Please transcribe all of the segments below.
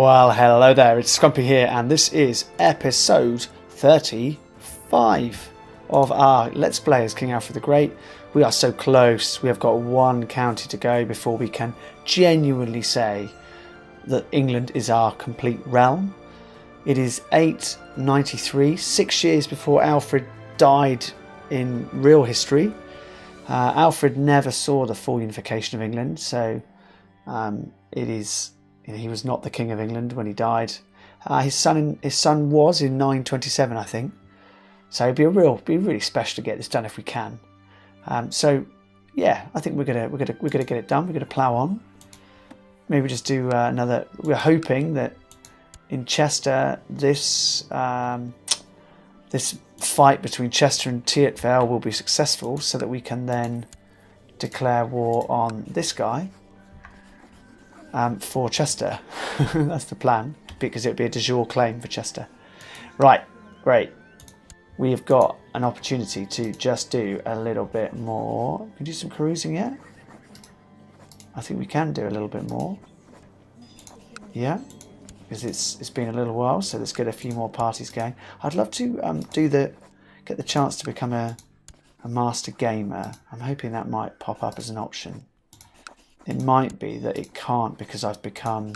Well, hello there, it's Scrumpy here, and this is episode 35 of our Let's Play as King Alfred the Great. We are so close. We have got one county to go before we can genuinely say that England is our complete realm. It is 893, 6 years before Alfred died in real history. Alfred never saw the full unification of England, so it is... he was not the King of England when he died. His son was in 927, I think. So it'd be really special to get this done if we can. So yeah, I think we're gonna get it done. We're gonna plough on. Maybe just do another. We're hoping that in Chester this fight between Chester and Tiertvale will be successful, so that we can then declare war on this guy. For Chester. That's the plan, because it would be a de jure claim for Chester. Right, great. We have got an opportunity to just do a little bit more. Can we do some cruising yet? I think we can do a little bit more. Yeah, because it's been a little while, so let's get a few more parties going. I'd love to get the chance to become a master gamer. I'm hoping that might pop up as an option. It might be that it can't because I've become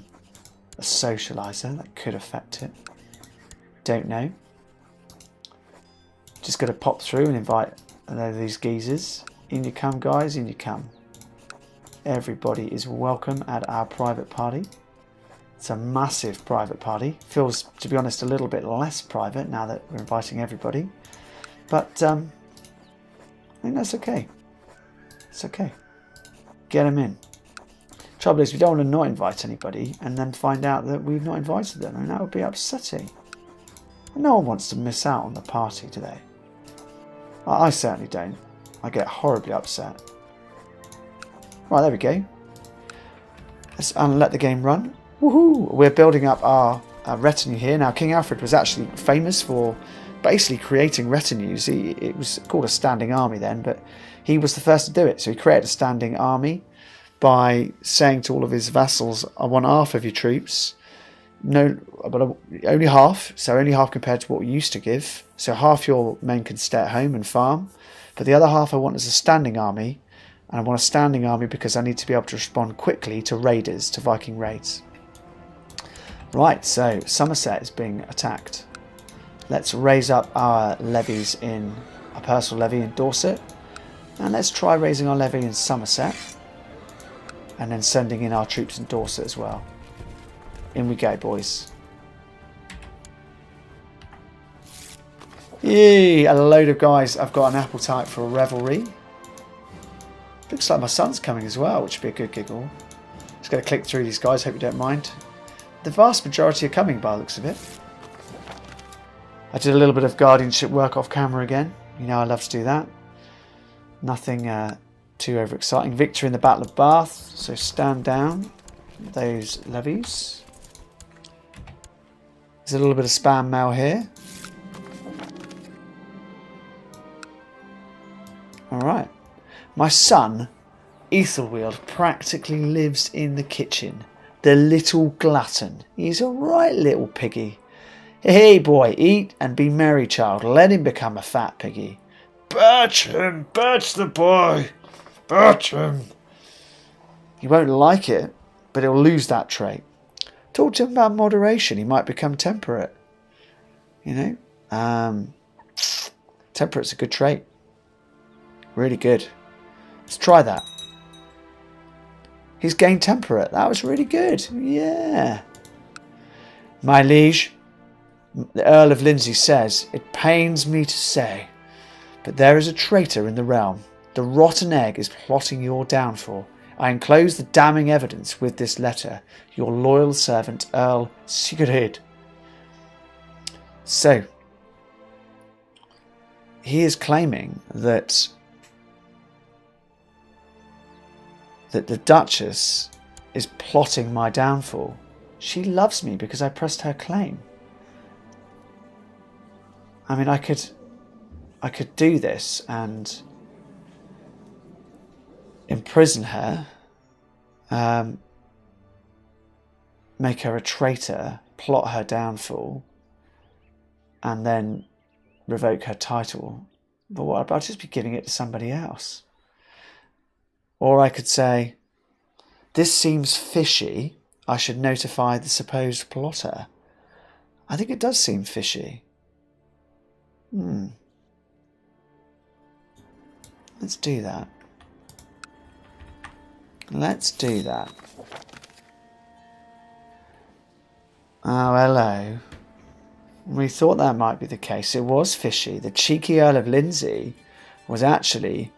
a socializer. That could affect it. Don't know. Just got to pop through and invite these geezers. In you come, guys, in you come. Everybody is welcome at our private party. It's a massive private party. Feels, to be honest, a little bit less private now that we're inviting everybody. But I think that's okay. It's okay. Get them in. Trouble is, we don't want to not invite anybody and then find out that we've not invited them, and that would be upsetting. No one wants to miss out on the party, do they? I certainly don't. I get horribly upset. Right, there we go. Let's let the game run. Woohoo! We're building up our retinue here. Now, King Alfred was actually famous for basically creating retinues. It was called a standing army then, but he was the first to do it. So he created a standing army by saying to all of his vassals, I want half of your troops. No, but only half. So only half compared to what we used to give. So half your men can stay at home and farm. But the other half I want as a standing army. And I want a standing army because I need to be able to respond quickly to raiders, to Viking raids. Right, so Somerset is being attacked. Let's raise up our levies in, our personal levy in Dorset. And let's try raising our levy in Somerset. And then sending in our troops in Dorset as well. In we go, boys. Yay! A load of guys. I've got an appetite for a revelry. Looks like my son's coming as well, which would be a good giggle. Just going to click through these guys, hope you don't mind. The vast majority are coming by the looks of it. I did a little bit of guardianship work off camera again. You know I love to do that. Nothing too overexciting. Victory in the Battle of Bath. So stand down those levies. There's a little bit of spam mail here. Alright. My son, Ethelweald, practically lives in the kitchen. The little glutton. He's a right little piggy. Hey boy, eat and be merry, child. Let him become a fat piggy. Birch him! Birch the boy! Birch him! He won't like it, but he'll lose that trait. Talk to him about moderation. He might become temperate. You know? Temperate's a good trait. Really good. Let's try that. He's gained temperate. That was really good. Yeah. My liege, the Earl of Lindsey says, it pains me to say, but there is a traitor in the realm. The rotten egg is plotting your downfall. I enclose the damning evidence with this letter. Your loyal servant, Earl Sigurd. So, he is claiming that the Duchess is plotting my downfall. She loves me because I pressed her claim. I mean, I could do this and imprison her make her a traitor, plot her downfall, and then revoke her title. But what about just be giving it to somebody else? Or I could say, this seems fishy. I should notify the supposed plotter. I think it does seem fishy. Let's do that. Let's do that. Oh, hello. We thought that might be the case. It was fishy. The cheeky Earl of Lindsay was actually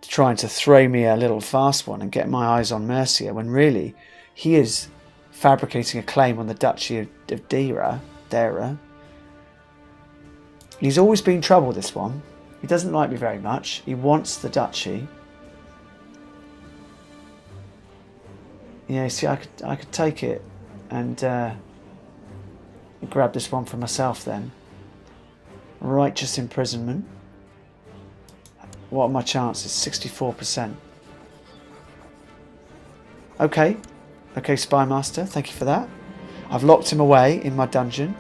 trying to throw me a little fast one and get my eyes on Mercia, when really he is fabricating a claim on the Duchy of Dera. He's always been trouble, this one. He doesn't like me very much. He wants the duchy. Yeah, see, I could take it and grab this one for myself then. Righteous imprisonment. What are my chances? 64%. Okay, Spy Master, thank you for that. I've locked him away in my dungeon.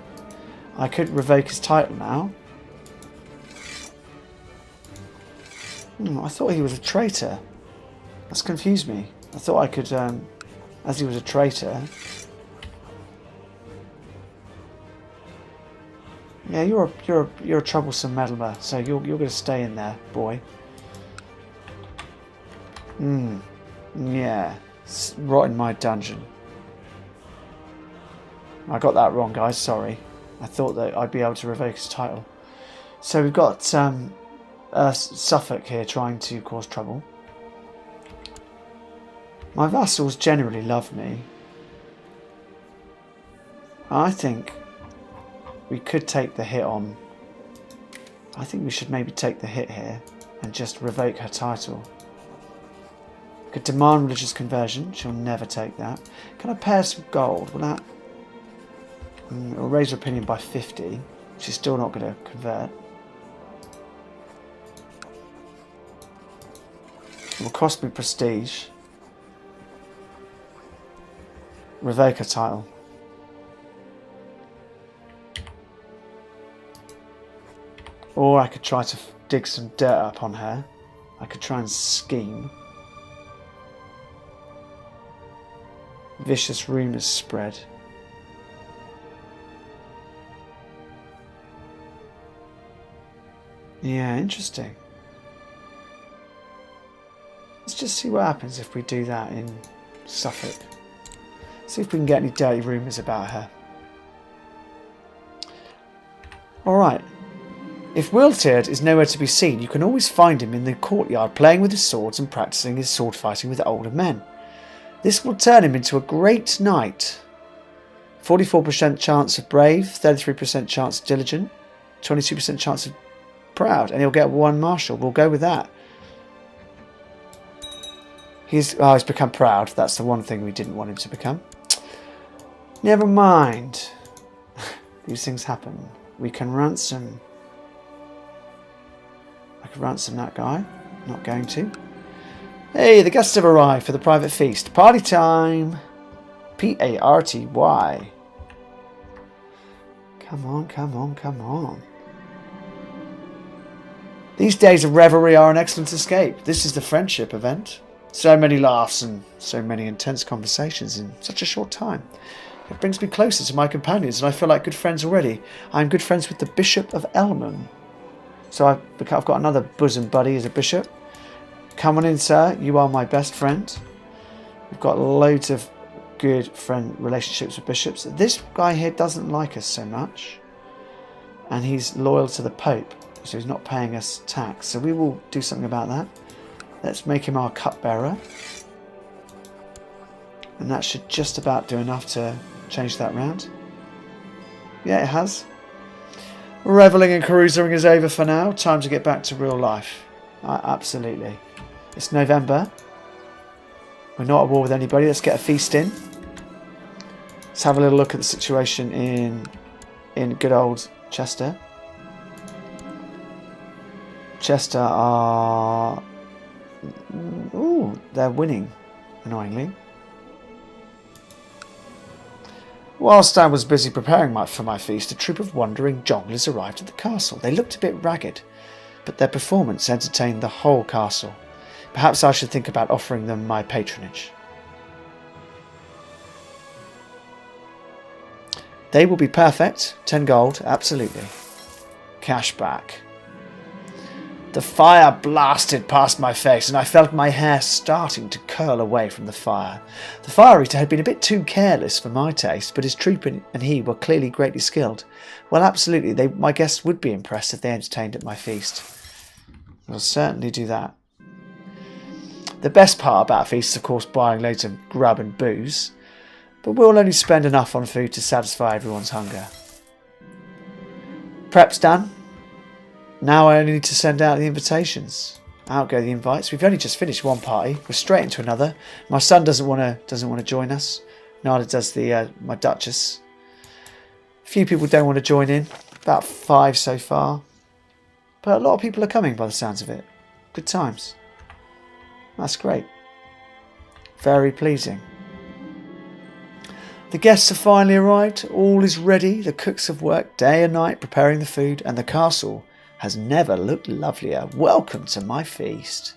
I could revoke his title now. I thought he was a traitor. That's confused me. I thought I could, as he was a traitor. Yeah, you're a troublesome meddler, so you're going to stay in there, boy. Yeah, rot in my dungeon. I got that wrong, guys. Sorry. I thought that I'd be able to revoke his title. So we've got Suffolk here trying to cause trouble. My vassals generally love me. I think we could take the hit on. I think we should maybe take the hit here and just revoke her title. Could demand religious conversion. She'll never take that. Can I pay her some gold? Will that... it'll raise her opinion by 50. She's still not going to convert. It will cost me prestige. Revoke her title. Or I could try to dig some dirt up on her. I could try and scheme. Vicious rumours spread. Yeah, interesting. Let's just see what happens if we do that in Suffolk. See if we can get any dirty rumours about her. Alright. If Wiltord is nowhere to be seen, you can always find him in the courtyard playing with his swords and practising his sword fighting with older men. This will turn him into a great knight. 44% chance of brave, 33% chance of diligent, 22% chance of proud, and he'll get one marshal. We'll go with that. He's become proud. That's the one thing we didn't want him to become. Never mind. These things happen. We can ransom. I could ransom that guy. Not going to. Hey, the guests have arrived for the private feast. Party time. Party. Come on, come on, come on. These days of revelry are an excellent escape. This is the friendship event. So many laughs and so many intense conversations in such a short time. It brings me closer to my companions and I feel like good friends already. I'm good friends with the Bishop of Elman. So I've got another bosom buddy as a bishop. Come on in, sir. You are my best friend. We've got loads of good friend relationships with bishops. This guy here doesn't like us so much. And he's loyal to the Pope. So he's not paying us tax. So we will do something about that. Let's make him our cupbearer. And that should just about do enough to change that round. Yeah, it has. Revelling and cruising is over for now. Time to get back to real life. Absolutely. It's November. We're not at war with anybody. Let's get a feast in. Let's have a little look at the situation in good old Chester. Chester are... Ooh, they're winning, annoyingly. Whilst I was busy preparing for my feast, a troop of wandering jonglers arrived at the castle. They looked a bit ragged, but their performance entertained the whole castle. Perhaps I should think about offering them my patronage. They will be perfect. 10 gold, absolutely. Cash back. The fire blasted past my face, and I felt my hair starting to curl away from the fire. The fire eater had been a bit too careless for my taste, but his troop and he were clearly greatly skilled. Well, absolutely, my guests would be impressed if they entertained at my feast. I'll certainly do that. The best part about a feast is, of course, buying loads of grub and booze, but we'll only spend enough on food to satisfy everyone's hunger. Prep's done. Now I only need to send out the invitations. Out go the invites. We've only just finished one party. We're straight into another. My son doesn't want to join us. Neither does my Duchess. A few people don't want to join in. About 5 so far. But a lot of people are coming by the sounds of it. Good times. That's great. Very pleasing. The guests have finally arrived. All is ready. The cooks have worked day and night preparing the food, and the castle has never looked lovelier. Welcome to my feast.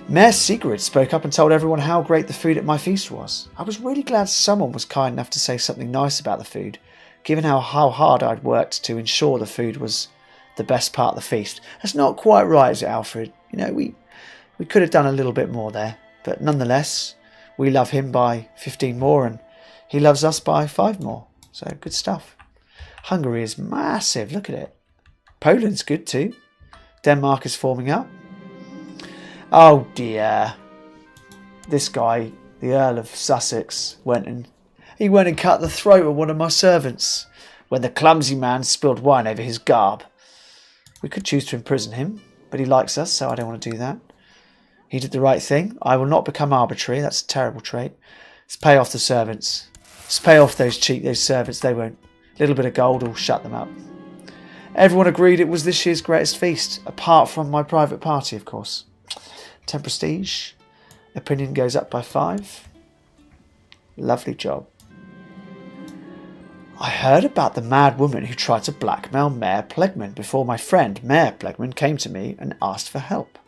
Mayor Sigrid spoke up and told everyone how great the food at my feast was. I was really glad someone was kind enough to say something nice about the food, given how hard I'd worked to ensure the food was the best part of the feast. That's not quite right, is it, Alfred? You know, we could have done a little bit more there, but nonetheless, we love him by 15 more and he loves us by 5 more. So good stuff. Hungary is massive. Look at it. Poland's good too. Denmark is forming up. Oh dear. This guy, the Earl of Sussex, went and cut the throat of one of my servants when the clumsy man spilled wine over his garb. We could choose to imprison him, but he likes us, so I don't want to do that. He did the right thing. I will not become arbitrary. That's a terrible trait. Let's pay off the servants. Let's pay off those servants. They won't. A little bit of gold will shut them up. Everyone agreed it was this year's greatest feast, apart from my private party, of course. 10 prestige. Opinion goes up by 5. Lovely job. I heard about the mad woman who tried to blackmail Mayor Plegman before my friend Mayor Plegman came to me and asked for help.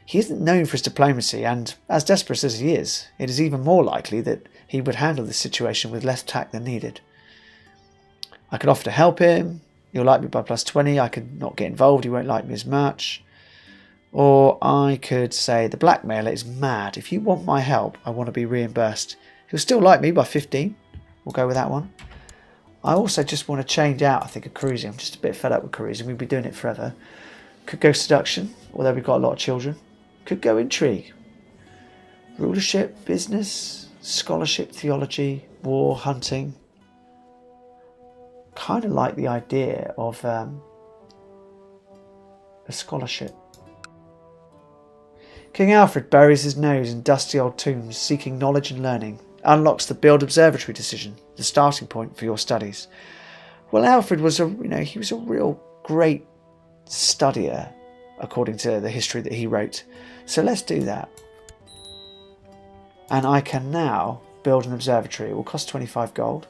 He isn't known for his diplomacy, and as desperate as he is, it is even more likely that he would handle this situation with less tact than needed. I could offer to help him. He'll like me by +20. I could not get involved. He won't like me as much. Or I could say the blackmailer is mad. If you want my help, I want to be reimbursed. He'll still like me by 15. We'll go with that one. I also just want to change out, I think, of cruising. I'm just a bit fed up with cruising. We've been doing it forever. Could go seduction, although we've got a lot of children. Could go intrigue. Rulership, business, scholarship, theology, war, hunting. Kind of like the idea of a scholarship. King Alfred buries his nose in dusty old tombs, seeking knowledge and learning. Unlocks the Build Observatory decision, the starting point for your studies. Well, Alfred was he was a real great studier, according to the history that he wrote. So let's do that. And I can now build an observatory. It will cost 25 gold.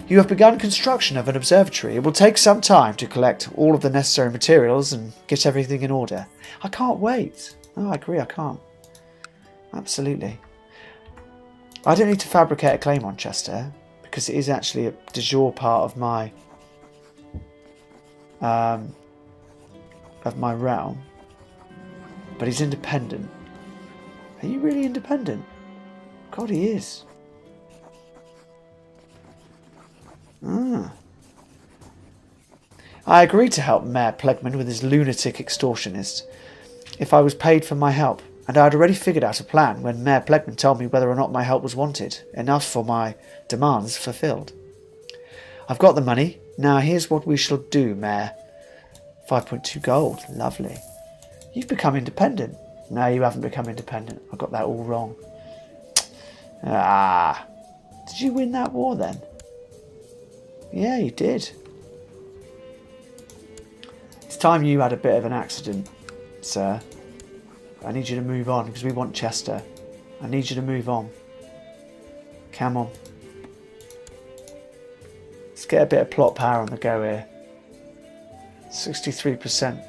You have begun construction of an observatory. It will take some time to collect all of the necessary materials and get everything in order. I can't wait. No, I agree, I can't. Absolutely. I don't need to fabricate a claim on Chester, because it is actually a de jure part of my realm. But he's independent. Are you really independent? God, he is. I agreed to help Mayor Plegman with his lunatic extortionist if I was paid for my help, and I had already figured out a plan when Mayor Plegman told me whether or not my help was wanted, enough for my demands fulfilled. I've got the money. Now here's what we shall do, Mayor. 5.2 gold. Lovely. You've become independent. No, you haven't become independent. I got that all wrong. Did you win that war then? Yeah, you did. It's time you had a bit of an accident, sir. I need you to move on because we want Chester. I need you to move on. Come on. Let's get a bit of plot power on the go here. 63%.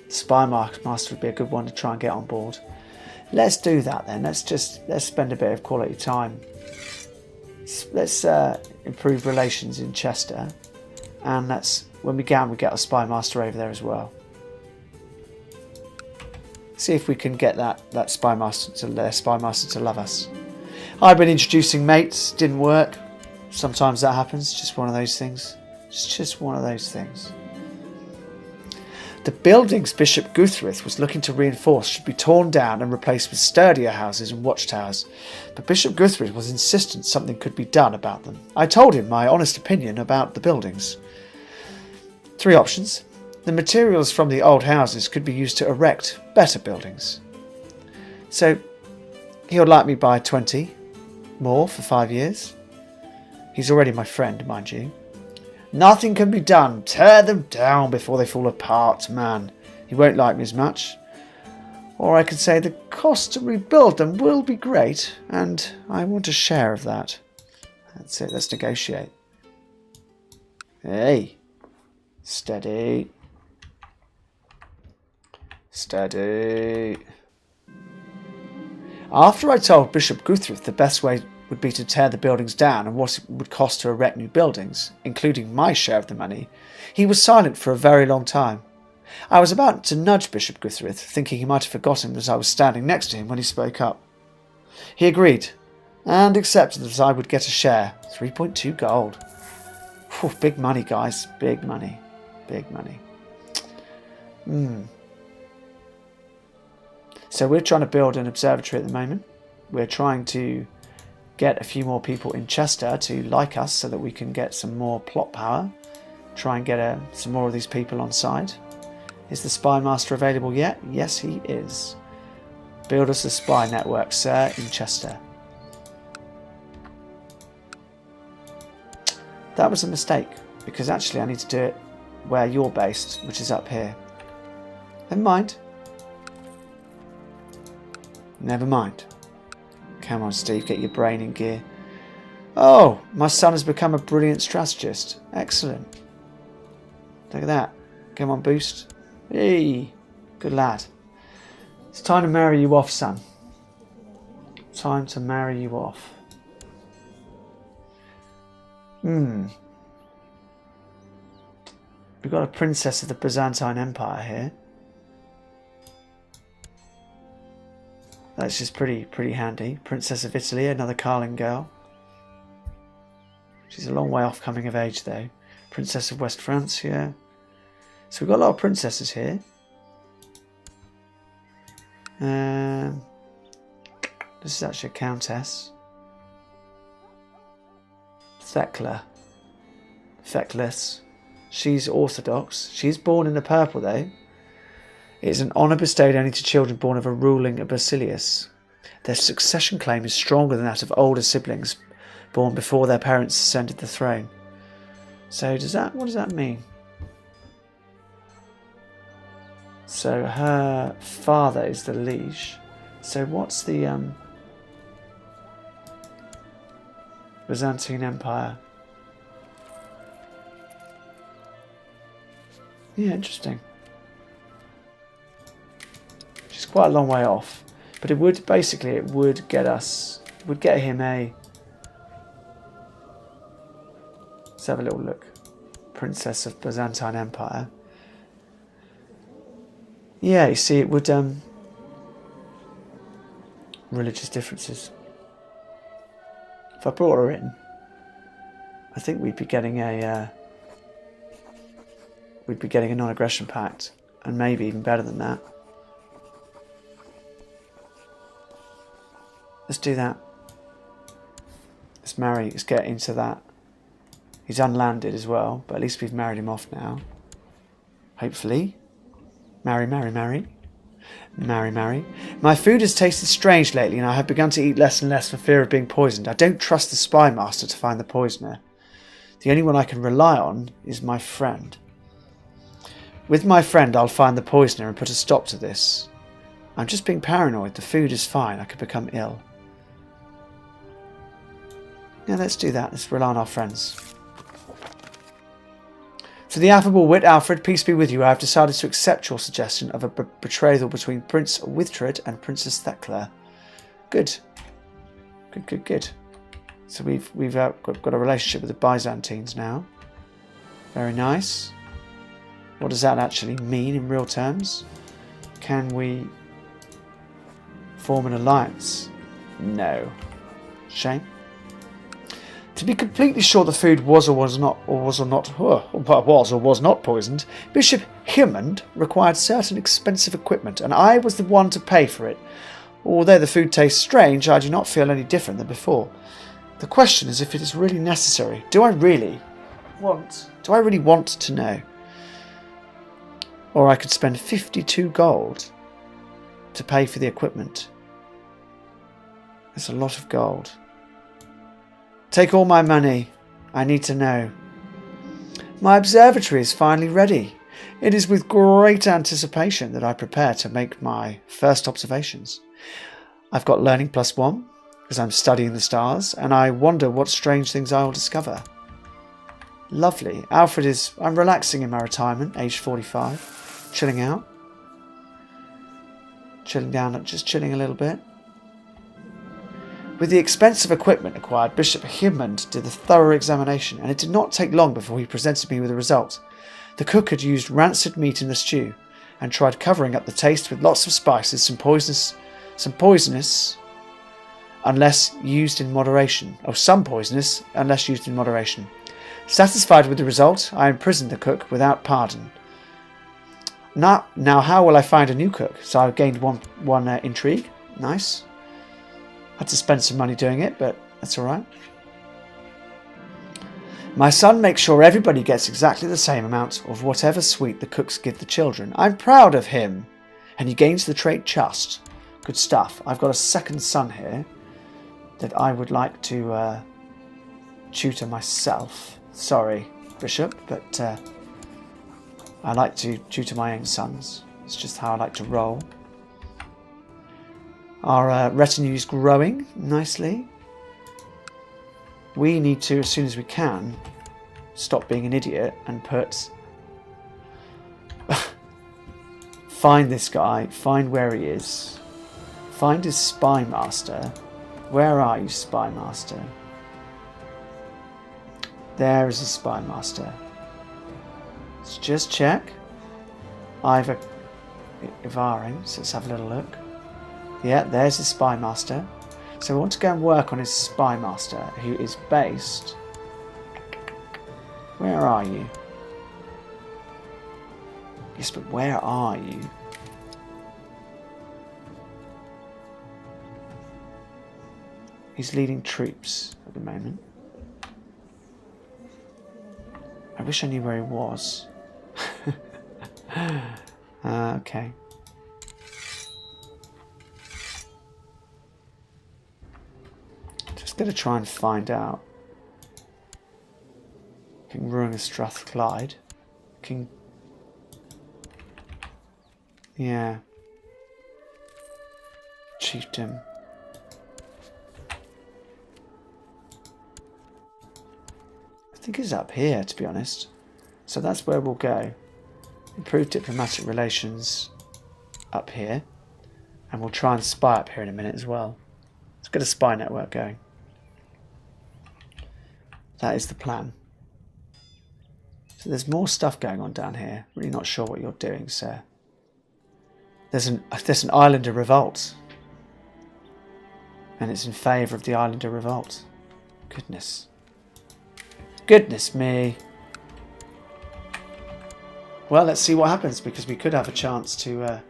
Spy Master would be a good one to try and get on board. Let's do that then. Let's spend a bit of quality time. Let's improve relations in Chester, and when we can, we get a Spy Master over there as well. See if we can get that Spy Master to love us. I've been introducing mates, didn't work. Sometimes that happens. Just one of those things. It's just one of those things. The buildings Bishop Guthrith was looking to reinforce should be torn down and replaced with sturdier houses and watchtowers, but Bishop Guthrith was insistent something could be done about them. I told him my honest opinion about the buildings. 3 options. The materials from the old houses could be used to erect better buildings. So he would like me buy 20 more for 5 years. He's already my friend, mind you. Nothing can be done. Tear them down before they fall apart, man. He won't like me as much. Or I could say the cost to rebuild them will be great, and I want a share of that. That's it, let's negotiate. Hey. Steady. Steady. After I told Bishop Guthrith the best way would be to tear the buildings down and what it would cost to erect new buildings, including my share of the money, he was silent for a very long time. I was about to nudge Bishop Guthrith, thinking he might have forgotten that I was standing next to him when he spoke up. He agreed, and accepted that I would get a share. 3.2 gold. Whew, big money, guys. Big money. Big money. So we're trying to build an observatory at the moment. We're trying to get a few more people in Chester to like us so that we can get some more plot power. Try and get some more of these people on side. Is the Spy Master available yet? Yes, he is. Build us a spy network, sir, in Chester. That was a mistake, because actually I need to do it where you're based, which is up here. Never mind. Never mind. Come on, Steve, get your brain in gear. Oh, my son has become a brilliant strategist. Excellent. Look at that. Come on, boost. Hey, good lad. It's time to marry you off, son. Time to marry you off. We've got a princess of the Byzantine Empire here. That's just pretty handy. Princess of Italy, another Carlin girl. She's a long way off coming of age though. Princess of West Francia. So we've got a lot of princesses here. This is actually a countess. Thekla. Feckless. She's Orthodox. She's born in the purple though. It is an honour bestowed only to children born of a ruling Basilius. Their succession claim is stronger than that of older siblings born before their parents ascended the throne. So what does that mean? So her father is the liege. So what's the Byzantine Empire? Yeah, interesting. She's quite a long way off, but it would get him a. Let's have a little look. Princess of Byzantine Empire. Yeah, you see, it would religious differences. If I brought her in, I think we'd be getting a non-aggression pact, and maybe even better than that. Let's do that. Let's get into that. He's unlanded as well, but at least we've married him off now. Hopefully. Marry. My food has tasted strange lately, and I have begun to eat less and less for fear of being poisoned. I don't trust the Spy Master to find the poisoner. The only one I can rely on is my friend. With my friend, I'll find the poisoner and put a stop to this. I'm just being paranoid. The food is fine. I could become ill. Yeah, let's do that. Let's rely on our friends. To the affable wit Alfred, peace be with you. I have decided to accept your suggestion of a betrothal between Prince Withred and Princess Thekla. Good. Good. So we've got a relationship with the Byzantines now. Very nice. What does that actually mean in real terms? Can we form an alliance? No. Shame. To be completely sure the food was or was not poisoned, Bishop Hammond required certain expensive equipment, and I was the one to pay for it. Although the food tastes strange, I do not feel any different than before. The question is if it is really necessary. Do I really want to know? Or I could spend 52 gold to pay for the equipment. That's a lot of gold. Take all my money. I need to know. My observatory is finally ready. It is with great anticipation that I prepare to make my first observations. I've got learning +1, because I'm studying the stars, and I wonder what strange things I will discover. Lovely. I'm relaxing in my retirement, age 45. Chilling out. Chilling down, just chilling a little bit. With the expensive equipment acquired, Bishop Hammond did a thorough examination, and it did not take long before he presented me with the result. The cook had used rancid meat in the stew, and tried covering up the taste with lots of spices, some poisonous, unless used in moderation. Some poisonous, unless used in moderation. Satisfied with the result, I imprisoned the cook without pardon. Now how will I find a new cook? So I've gained one intrigue. Nice. Had to spend some money doing it, but that's alright. My son makes sure everybody gets exactly the same amount of whatever sweet the cooks give the children. I'm proud of him. And he gains the trait just. Good stuff. I've got a second son here that I would like to tutor myself. Sorry, Bishop, but I like to tutor my own sons. It's just how I like to roll. Our retinue is growing nicely. We need to, as soon as we can, stop being an idiot and find this guy, find where he is, find his spy master. Where are you, spy master? There is a spy master. Let's just check. Ivaring, so let's have a little look. Yeah, there's his spy master. So we want to go and work on his spy master, who is based... Where are you? Yes, but where are you? He's leading troops at the moment. I wish I knew where he was. Okay. Just going to try and find out. King Ruang of Strathclyde. King... Yeah. Chieftain. I think it's up here, to be honest. So that's where we'll go. Improve diplomatic relations up here. And we'll try and spy up here in a minute as well. Let's get a spy network going. That is the plan. So there's more stuff going on down here. Really not sure what you're doing, sir. There's an Islander revolt. And it's in favour of the Islander revolt. Goodness. Goodness me. Well, let's see what happens, because we could have a chance to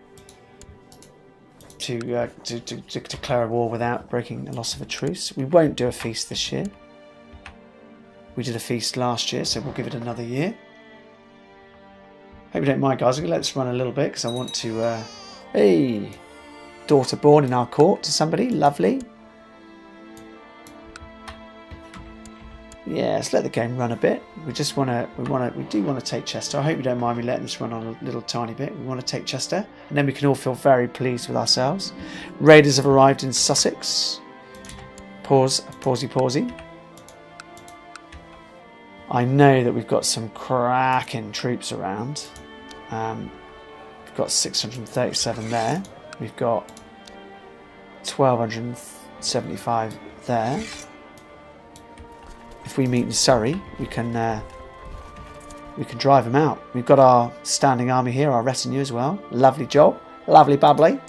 declare a war without breaking the loss of a truce. We won't do a feast this year. We did a feast last year, so we'll give it another year. Hope you don't mind, guys. I'm going to let this run a little bit because I want to... hey! Daughter born in our court to somebody. Lovely. Yeah, let's let the game run a bit. We do want to take Chester. I hope you don't mind me letting this run on a little tiny bit. We want to take Chester, and then we can all feel very pleased with ourselves. Raiders have arrived in Sussex. Pausey. I know that we've got some cracking troops around. We've got 637 there. We've got 1275 there. If we meet in Surrey, we can drive them out. We've got our standing army here, our retinue as well. Lovely job, lovely bubbly.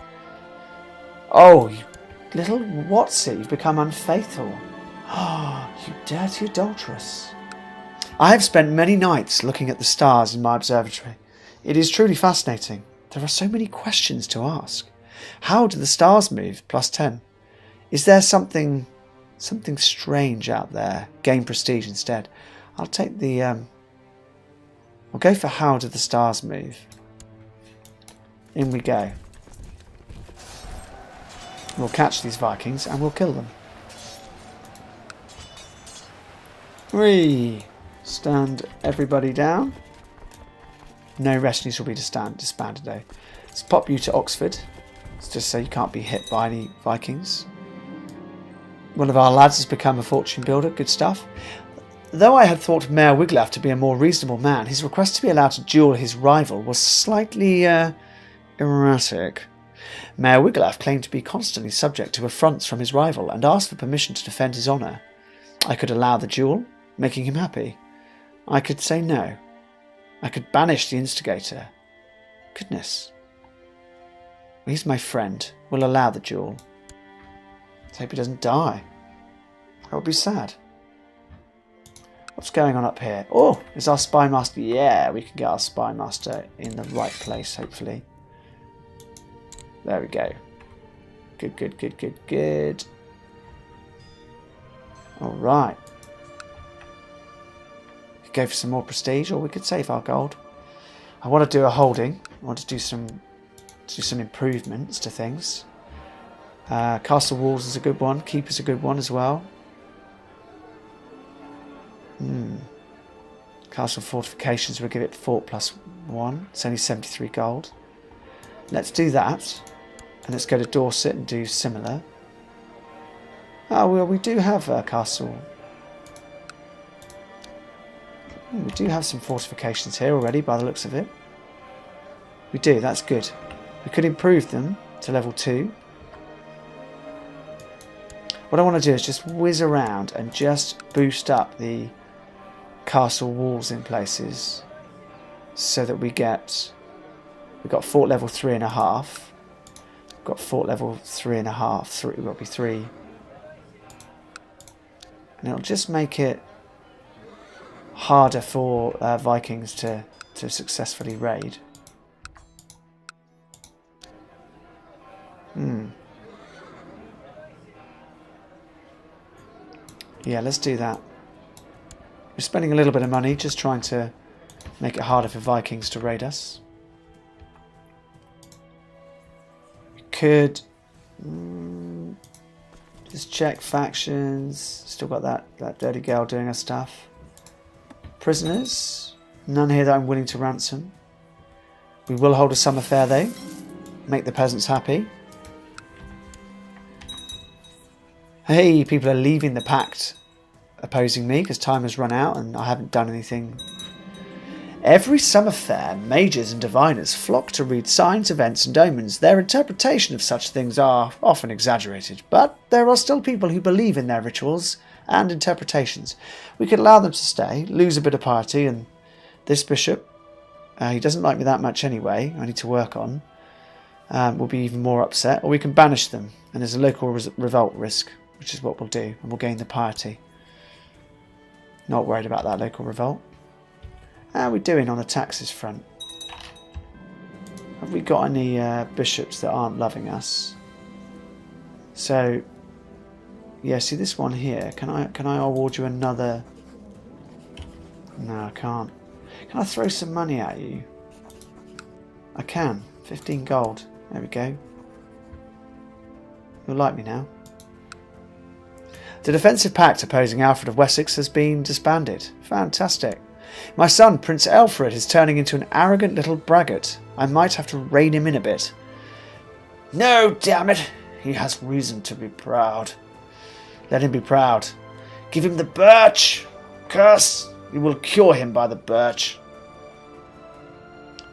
Oh, you little what's it? You've become unfaithful. Ah, you dirty adulteress. I have spent many nights looking at the stars in my observatory. It is truly fascinating. There are so many questions to ask. How do the stars move? +10. Is there something strange out there? Gain prestige instead. I'll take the... I'll go for how do the stars move. In we go. We'll catch these Vikings and we'll kill them. Whee! Stand everybody down. No retinues will be disbanded though. Let's pop you to Oxford. It's just so you can't be hit by any Vikings. One of our lads has become a fortune builder. Good stuff. Though I had thought Mayor Wiglaf to be a more reasonable man, his request to be allowed to duel his rival was slightly erratic. Mayor Wiglaf claimed to be constantly subject to affronts from his rival and asked for permission to defend his honour. I could allow the duel, making him happy. I could say no. I could banish the instigator. Goodness. Well, he's my friend. We'll allow the duel. Let's hope he doesn't die. That would be sad. What's going on up here? Oh, is our spy master? Yeah, we can get our spy master in the right place, hopefully. There we go. Good, good, good, good, good. All right. We could go for some more prestige, or we could save our gold. I want to do a holding. I want to do some improvements to things. Castle walls is a good one. Keep is a good one as well. Castle fortifications, we'll give it fort +1. It's only 73 gold. Let's do that. And let's go to Dorset and do similar. Oh, well, we do have a castle. We do have some fortifications here already by the looks of it. We do, that's good. We could improve them to level 2. What I want to do is just whiz around and just boost up the castle walls in places so that we've got fort level 3.5. We've got fort level 3.5. We've got to be 3. And it'll just make it harder for Vikings to successfully raid. Yeah, let's do that. We're spending a little bit of money just trying to make it harder for Vikings to raid us. We could just check factions. Still got that dirty girl doing her stuff. Prisoners. None here that I'm willing to ransom. We will hold a summer fair though. Make the peasants happy. Hey, people are leaving the pact opposing me because time has run out and I haven't done anything. Every summer fair, mages and diviners flock to read signs, events and omens. Their interpretation of such things are often exaggerated, but there are still people who believe in their rituals and interpretations. We could allow them to stay, lose a bit of piety, and this bishop, he doesn't like me that much anyway, I need to work on, will be even more upset, or we can banish them, and there's a local revolt risk, which is what we'll do, and we'll gain the piety. Not worried about that local revolt. How are we doing on the taxes front? Have we got any bishops that aren't loving us? So, yeah, see this one here. Can I award you another? No, I can't. Can I throw some money at you? I can. 15 gold. There we go. You'll like me now. The defensive pact opposing Alfred of Wessex has been disbanded. Fantastic. My son, Prince Alfred, is turning into an arrogant little braggart. I might have to rein him in a bit. No, damn it! He has reason to be proud. Let him be proud. Give him the birch! Curse! We will cure him by the birch.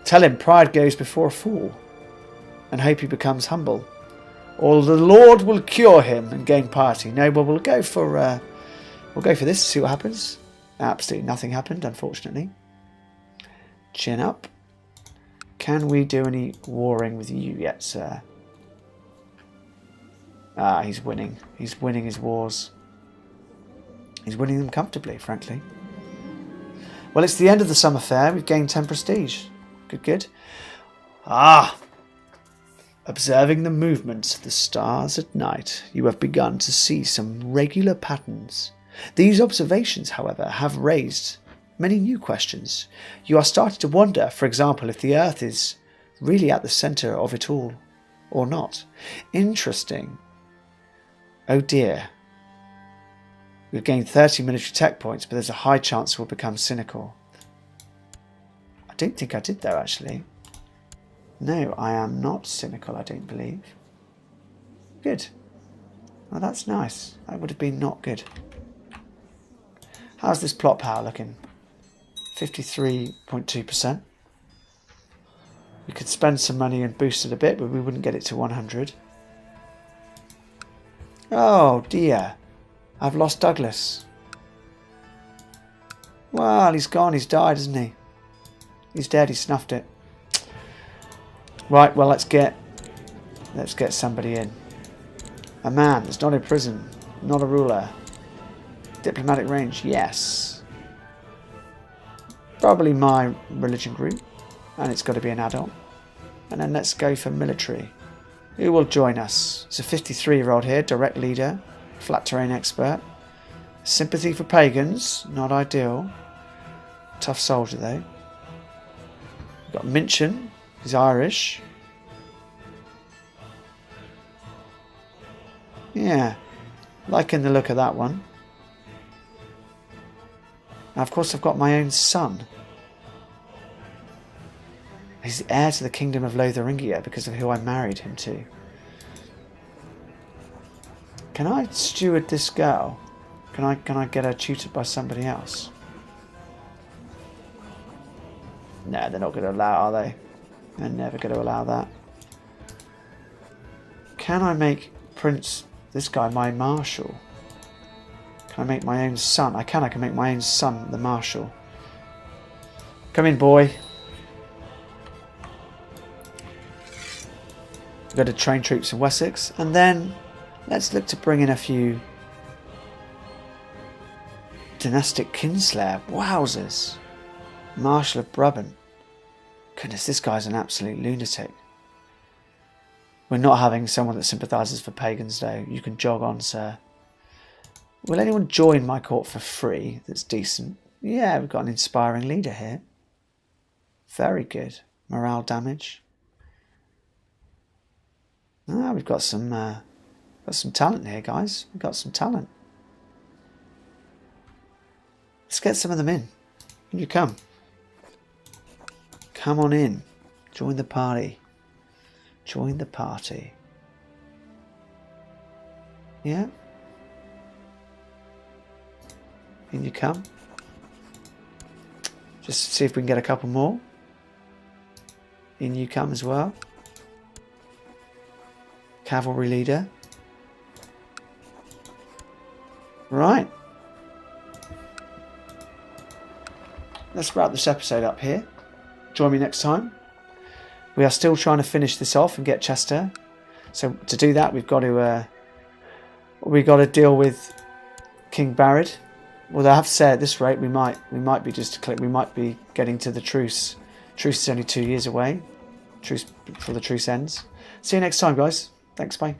Tell him pride goes before a fall, and hope he becomes humble. Or the Lord will cure him and gain piety. No, but we'll go for this, see what happens. Absolutely nothing happened, unfortunately. Chin up. Can we do any warring with you yet, sir? Ah, he's winning. He's winning his wars. He's winning them comfortably, frankly. Well, it's the end of the summer fair. We've gained 10 prestige. Good, good. Ah! Observing the movements of the stars at night, you have begun to see some regular patterns. These observations, however, have raised many new questions. You are starting to wonder, for example, if the Earth is really at the centre of it all or not. Interesting. Oh dear. We've gained 30 military tech points, but there's a high chance we'll become cynical. I don't think I did though, actually. No, I am not cynical, I don't believe. Good. Well, that's nice. That would have been not good. How's this plot power looking? 53.2%. We could spend some money and boost it a bit, but we wouldn't get it to 100. Oh dear. I've lost Douglas. Well, he's gone. He's died, isn't he? He's dead. He snuffed it. Right, well, let's get somebody in. A man that's not in prison, not a ruler. Diplomatic range, yes. Probably my religion group, and it's got to be an adult. And then let's go for military. Who will join us? It's a 53-year-old here, direct leader, flat terrain expert. Sympathy for pagans, not ideal. Tough soldier though. We've got Minchin. He's Irish. Yeah, liking the look of that one. Now, of course, I've got my own son. He's the heir to the kingdom of Lotharingia because of who I married him to. Can I steward this girl? Can I get her tutored by somebody else? No, they're not going to allow, are they? They're never going to allow that. Can I make this guy my marshal? Can I make my own son? I can make my own son the marshal. Come in, boy. We've got to train troops in Wessex. And then let's look to bring in a few dynastic kinslayer. Wowzers. Marshal of Brabant. Goodness, this guy's an absolute lunatic. We're not having someone that sympathises for pagans, though. You can jog on, sir. Will anyone join my court for free that's decent? Yeah, we've got an inspiring leader here. Very good. Morale damage. Ah, we've got some talent here, guys. We've got some talent. Let's get some of them in. Can you come? Come on in. Join the party. Join the party. Yeah? In you come. Just see if we can get a couple more. In you come as well. Cavalry leader. Right. Let's wrap this episode up here. Join me next time. We are still trying to finish this off and get Chester. So to do that, we've got to deal with King Barad. Although I have to say, at this rate, we might be getting to the truce. Truce is only 2 years away. Truce before the truce ends. See you next time, guys. Thanks, bye.